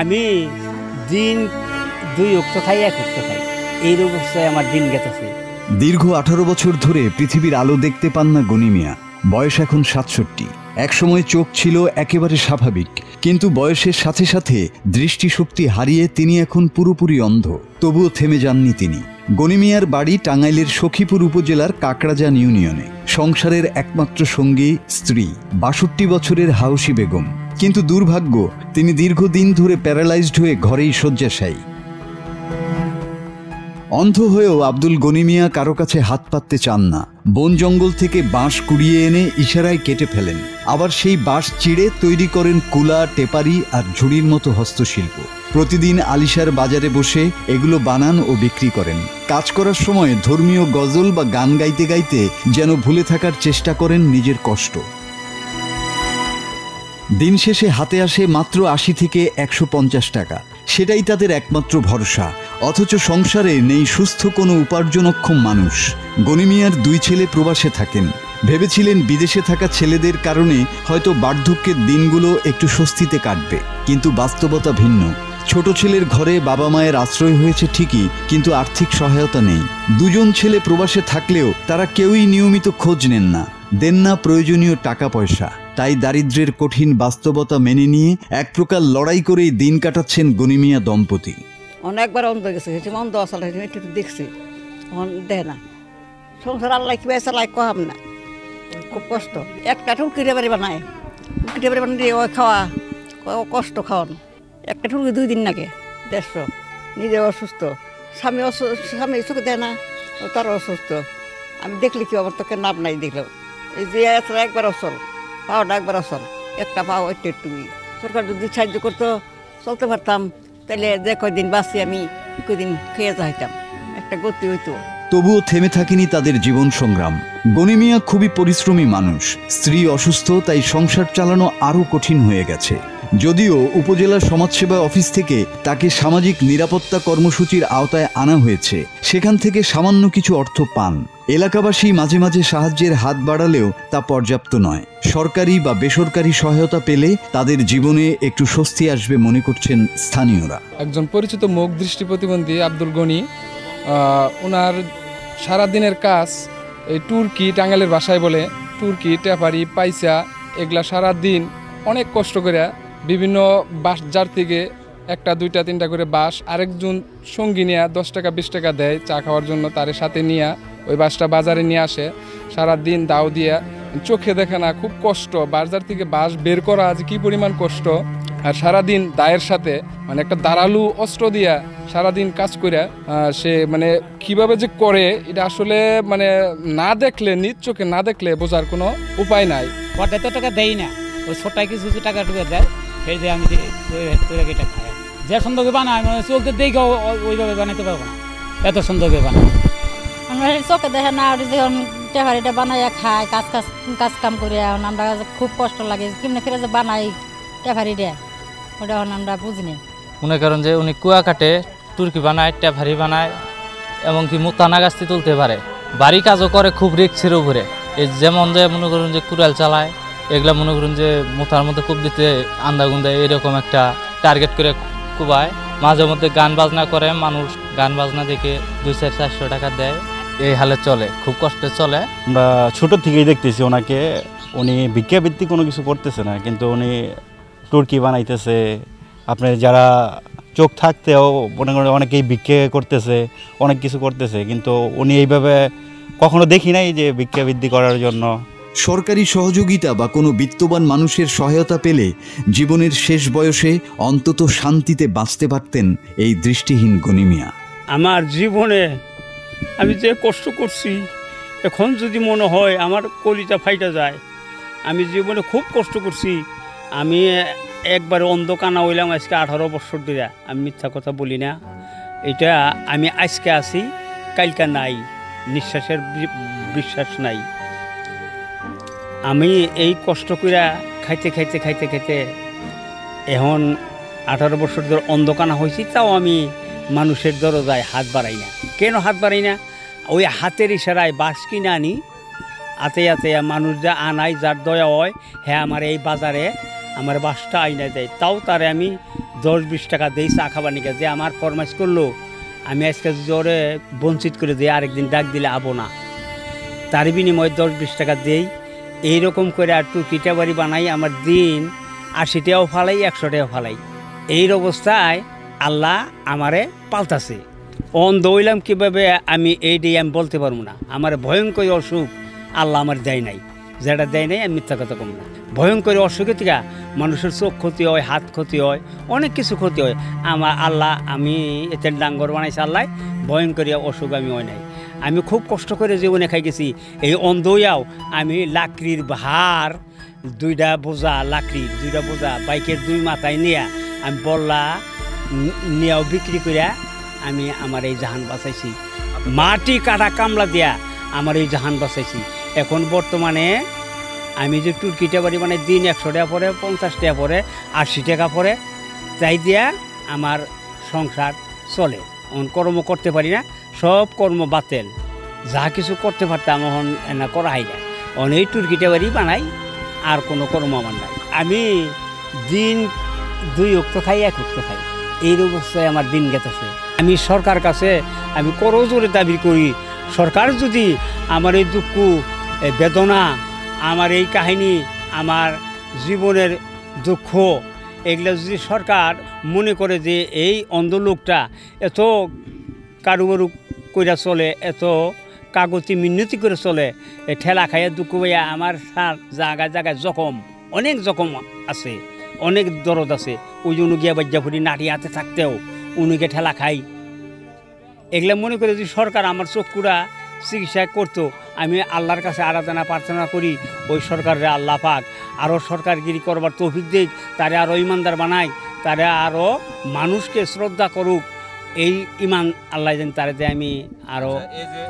আমি দিন 2 ওয়াক্ত খাই 1 ওয়াক্ত খাই, এই অবস্থায় আমার দিন গেছে। দীর্ঘ 18 বছর ধরে পৃথিবীর আলো দেখতে পান না গনি মিয়া। বয়স এখন 67। একসময় চোখ ছিল একেবারে স্বাভাবিক, কিন্তু বয়সের সাথে সাথে দৃষ্টিশক্তি হারিয়ে তিনি এখন পুরোপুরি অন্ধ। তবুও থেমে যাননি তিনি। গনি মিয়ার বাড়ি টাঙ্গাইলের সখীপুর উপজেলার কাকড়াজান ইউনিয়নে। সংসারের একমাত্র সঙ্গী স্ত্রী 62 বছরের হাউসি বেগম। কিন্তু দুর্ভাগ্য, তিনি দীর্ঘদিন ধরে প্যারালাইজড হয়ে ঘরেই শয্যাশায়ী। অন্ধ হয়েও আব্দুল গনি মিয়া কারো কাছে হাত পাততে চান না। বন জঙ্গল থেকে বাঁশ কুড়িয়ে এনে ইশারায় কেটে ফেলেন, আবার সেই বাঁশ চিড়ে তৈরি করেন কুলা, টেপারি আর ঝুড়ির মতো হস্তশিল্প। প্রতিদিন আলিশার বাজারে বসে এগুলো বানান ও বিক্রি করেন। কাজ করার সময় ধর্মীয় গজল বা গান গাইতে গাইতে যেন ভুলে থাকার চেষ্টা করেন নিজের কষ্ট। দিন শেষে হাতে আসে মাত্র 80 থেকে 150 টাকা। সেটাই তাদের একমাত্র ভরসা। অথচ সংসারে নেই সুস্থ কোনো উপার্জনক্ষম মানুষ। গনি মিয়ার 2 ছেলে প্রবাসে থাকেন। ভেবেছিলেন বিদেশে থাকা ছেলেদের কারণে হয়তো বার্ধক্যের দিনগুলো একটু স্বস্তিতে কাটবে, কিন্তু বাস্তবতা ভিন্ন। ছোট ছেলের ঘরে বাবা মায়ের আশ্রয় হয়েছে ঠিকই, কিন্তু আর্থিক সহায়তা নেই। 2জন ছেলে প্রবাসে থাকলেও তারা কেউই নিয়মিত খোঁজ নেন না, দেন না প্রয়োজনীয় টাকা পয়সা। তাই দারিদ্র্যের কঠিন বাস্তবতা মেনে নিয়ে এক প্রকার লড়াই করেই দিন কাটাচ্ছেন গনি মিয়া দম্পতি। অনেকবার অন্ধ গেছে, অন্ধ আসলে একটু দেখছি, দেয় না। সংসার আল্লাহ কি চালাই কম না, খুব কষ্ট। একটা টুলকিটে বাড়ি বানায়, টুলকিটে বাড়ি বানিয়ে ওই খাওয়া কষ্ট খাওয়ানো। একটা টুলকি 2 দিন লাগে 150। নিজে অসুস্থ, স্বামী চোখে দেয় না, তারও অসুস্থ। আমি দেখলি কি আমার তোকে নাম নাই দেখলাম। এই যে একবার অসল, পাওয়াটা একবার অসল, একটা পাও একটু। সরকার যদি সাহায্য করতো চলতে পারতাম, তাহলে যে কয়দিন বাঁচি আমি কয়দিন খেয়ে যাইতাম, একটা গতি হইতো। তবুও থেমে থাকেনি তাদের জীবন সংগ্রাম। গনি মিয়া খুবই পরিশ্রমী মানুষ। স্ত্রী অসুস্থ, তাই সংসার চালানো আরও কঠিন হয়ে গেছে। যদিও উপজেলা সমাজসেবা অফিস থেকে তাকে সামাজিক নিরাপত্তা কর্মসূচির আওতায় আনা হয়েছে, সেখান থেকে সামান্য কিছু অর্থ পান। এলাকাবাসী মাঝে মাঝে সাহায্যের হাত বাড়ালেও তা পর্যাপ্ত নয়। সরকারি বা বেসরকারি সহায়তা পেলে তাদের জীবনে একটু স্বস্তি আসবে মনে করছেন স্থানীয়রা। একজন পরিচিত মুখ দৃষ্টি প্রতিবন্ধী আব্দুল গনি, ওনার সারাদিনের কাজ এই টুরকি, টাঙ্গাইলের ভাষায় বলে টুরকি, টেপারি, পাইসা, এগুলা সারাদিন অনেক কষ্ট করে বিভিন্ন বাঁশ জার থেকে 1টা 2টা 3টা করে বাঁশ আরেকজন সঙ্গী নিয়ে 10 টাকা 20 টাকা দেয় চা খাওয়ার জন্য, তার সাথে নিয়ে ওই বাঁশটা বাজারে নিয়ে আসে। সারাদিন দাও দিয়া, চোখে দেখে না, খুব কষ্ট। বাজার থেকে বাঁশ বের করা আজ কি পরিমাণ কষ্ট। আর সারাদিন দায়ের সাথে মানে একটা দাঁড়ালু অস্ত্র দিয়া সারাদিন কাজ করে সে মানে কিভাবে যে করে, এটা আসলে মানে না দেখলে, নিজ চোখে না দেখলে বোঝার কোনো উপায় নাই। এত টাকা দেয় না, ওই ছোটায় কিছু কিছু টাকা টুকা দেয়, সেই দিয়ে আমি এটা খাই। যে সুন্দরকে বানায় মানে চোখে দেখে ওইভাবে বানাইতে পারবো না, এত সুন্দরকে বানায়। আমরা চোখে দেখে না, যখন টেহারিটা বানাইয়া খাই, কাজ কাম করে এখন আমরা খুব কষ্ট লাগে। কেমনি ফিরে যে বানাই টেহারি দেয়, ওটা এখন আমরা বুঝিনি। মনে করেন যে উনি কুয়া কাটে, টুরকি বানায়, টেহারি বানায়, এমনকি মুতানা গাছটি তুলতে পারে। বাড়ি কাজও করে খুব রিস্কের উপরে। এই যেমন যে মনে করুন যে কুড়াল চালায়, এগুলা মনে করুন যে মুথার মধ্যে কূপ দিতে আন্দা গুন্দা এরকম একটা টার্গেট করে কুবায়। মাঝে মধ্যে গান বাজনা করে, মানুষ গান বাজনা দেখে 200-400 টাকা দেয়। এই হালে চলে, খুব কষ্টে চলে। আমরা ছোট থেকেই দেখতেছি ওনাকে, উনি ভিক্ষাবৃত্তি কোনো কিছু করতেছে না, কিন্তু উনি টুরকি বানাইতেছে। আপনার যারা চোখ থাকতেও মনে করেন অনেকেই ভিক্ষে করতেছে, অনেক কিছু করতেছে, কিন্তু উনি এইভাবে কখনো দেখি নাই যে ভিক্ষাবৃত্তি করার জন্য। সরকারি সহযোগিতা বা কোনো বিত্তবান মানুষের সহায়তা পেলে জীবনের শেষ বয়সে অন্তত শান্তিতে বাঁচতে পারতেন এই দৃষ্টিহীন গনি মিয়া। আমার জীবনে আমি যে কষ্ট করছি, এখন যদি মনে হয় আমার কলিটা ফাইটা যায়। আমি জীবনে খুব কষ্ট করছি। আমি একবারে অন্ধকানা হইলাম আজকে 18 বছর ধরে। আমি মিথ্যা কথা বলি না। এটা আমি আজকে আছি, কালকা নাই, নিঃশ্বাসের বিশ্বাস নাই। আমি এই কষ্ট করে খাইতে খাইতে খাইতে খাইতে এখন 18 বছর ধরে অন্ধকানা হয়েছি, তাও আমি মানুষের দরজায় হাত বাড়াই না। কেন হাত বাড়াই না? ওই হাতের ইশারায় বাঁশ কিনে আনি, আতে আতে মানুষ যা আনাই, যার দয়া হয় হ্যাঁ আমার এই বাজারে আমার বাঁশটা আইনা দেয়, তাও তারে আমি 10-20 টাকা দেই চা খাবার নিকে, যে আমার ফরমাইশ করলো আমি আজকে জোরে বঞ্চিত করে দিই, আরেকদিন ডাক দিলে আবো না, তার বিনিময়ে 10-20 টাকা দেই। এইরকম করে আর টুকিটা বাড়ি বানাই, আমার দিন 80 টাকাও ফালাই, 100 টাকাও ফালাই। এই অবস্থায় আল্লাহ আমারে পাল্টাছে। অন্ধ হইলাম কীভাবে আমি এইটাই আমি বলতে পারবো না। আমার ভয়ঙ্কর অসুখ আল্লাহ আমার দেয় নাই, যেটা দেয় নাই আমি মিথ্যা কথা কম না। ভয়ঙ্কর অসুখের থেকে মানুষের চোখ ক্ষতি হয়, হাত ক্ষতি হয়, অনেক কিছু ক্ষতি হয়। আমার আল্লাহ, আমি এতে ডাঙ্গর বানাইছে আল্লাহ, ভয়ঙ্কর অসুখ আমি হয় নাই। আমি খুব কষ্ট করে জীবনে খাই গেছি। এই অন্ধ হইয়াও আমি লাকড়ির ভার 2টা বোঝা, লাকড়ির 2টা বোঝা বাইকের 2 মাথায় নিয়ে আমি বললা নিয়েও বিক্রি করিয়া আমি আমার এই জাহান বাঁচাইছি। মাটি কাটা কামলা দিয়া আমার এই জাহান বাঁচাইছি। এখন বর্তমানে আমি যে টুরকিটা বাড়ি মানে দিন 100 টাকা পরে, 50 টাকা পরে, 80 টাকা পরে, তাই দিয়া আমার সংসার চলে। এখন কর্ম করতে পারি না, সব কর্ম বাতেল। যা কিছু করতে পারতাম এখন না করা হয় না। অনেক টুরকিটা বাড়ি বানাই, আর কোনো কর্ম আমার নাই। আমি দিন 2 ওয়াক্ত খাই, 1 ওয়াক্ত খাই, এই অবস্থায় আমার দিন গেতেছে। আমি সরকার কাছে আমি করজোরে দাবি করি, সরকার যদি আমার এই দুঃখ, এই বেদনা, আমার এই কাহিনী, আমার জীবনের দুঃখ, এগুলো যদি সরকার মনে করে যে এই অন্ধ লোকটা এত কারুবারু করে চলে, এত কাগতি মিন্নতি করে চলে, ঠেলা খাইয়া দুঃখ ভাইয়া আমার জায়গায় জায়গায় জখম, অনেক জখম আছে, অনেক দরদ আছে। ওই জন্য গিয়া বাজ্যাপুরি নাটি হাতে থাকতেও উনিকে ঠেলা খাই। এগুলো মনে করে যদি সরকার আমার চক্ষুরা চিকিৎসা করতো, আমি আল্লাহর কাছে আরাধনা প্রার্থনা করি ওই সরকারের আল্লাহ পাক আরও সরকারগিরি করবার তৌফিক দিক, তারে আরও ইমানদার বানায়, তারে আরও মানুষকে শ্রদ্ধা করুক। এই ইমান আল্লাহ জানি তারে দেয়, আমি আরও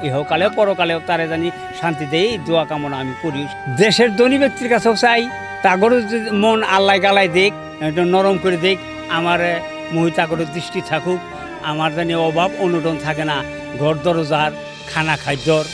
ইহকালেও পরকালেও তারে জানি শান্তি দেই, দোয়া কামনা আমি করি। দেশের ধনী ব্যক্তির কাছেও চাই, তাগরও যদি মন আল্লাহ গালায় দেখ, একটু নরম করে দেখ, আমার মহিতাগরের দৃষ্টি থাকুক, আমার জানি অভাব অনুটন থাকে না, ঘর দরজার, খানা খাদ্যর